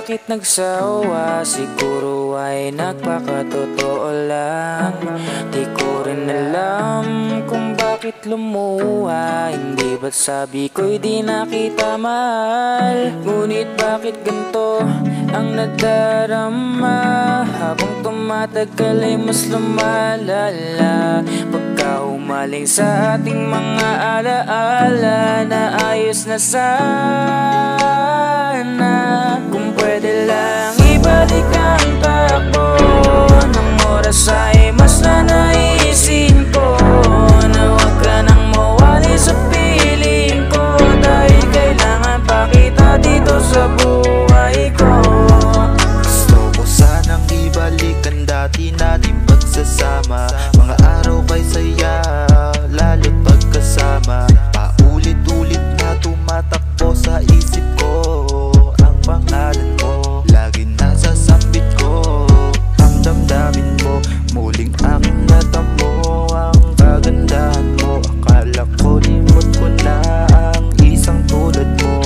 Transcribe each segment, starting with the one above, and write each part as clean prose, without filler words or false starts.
bakit nagsawa, siguro ay nagpakatotoo lang. Di ko rin alam kung bakit lumuha, hindi ba't sabi ko'y di nakita mahal. Ngunit bakit ganito ang nadarama, habang tumatagal ay mas lumalala. Pagka umaling sa ating mga alaala, na ayos na sana. Kung pwede lang ibalik ang takbo ng oras ay mas nanaisin ko, na huwag ka nang mawali sa piling ko, dahil kailangan pa kita dito sa buhay ko. Gusto ko sanang ibalik ang dati nating pagsasama, mga araw kay saya, lalo't pagkasama. Paulit-ulit na tumatakbo sa isip ko ang pangalan mo, lagi nasa sambit ko ang damdamin mo. Muling aking natamo ang kagandahan mo, akala ko limot ko na ang isang tulad mo.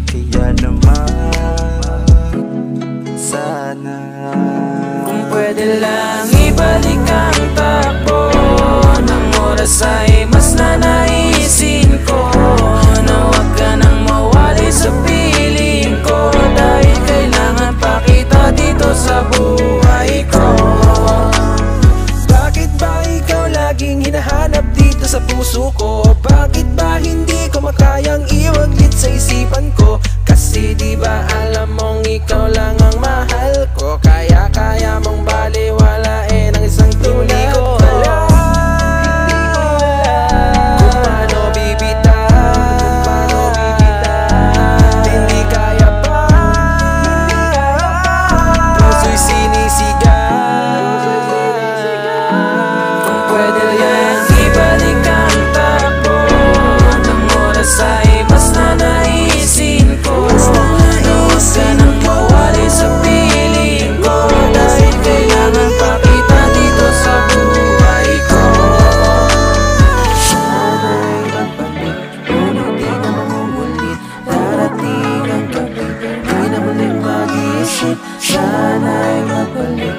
Kaya naman sana kung pwede lang ibalik ang takbo ng oras ay mas nanaisin ko, na huwag ka nang mawali sa piling ko, dahil kailangan pa kita dito sa buhay ko. Bakit ba ikaw laging hinahanap dito sa puso ko? Bakit ba hindi ko makayang iwaglit sa isipan ko? Kasi di ba alam mong ikaw lang ang mahal ko, kaya mong baliwalain ang isang tulad ko. Kung paano bibitaw, hindi kaya pa, puso'y sinisigaw. Kung pwede lang ibalik ang takbo ng oras ay mas nanaisin ko, na huwag ka nang mawali sa piling ko, dahil kailangan pa kita dito sa buhay ko. Sana'y magbalik, ngunit di na mamulit, darating ang gabi, di na muling mag-iisip. Sana'y magbalik,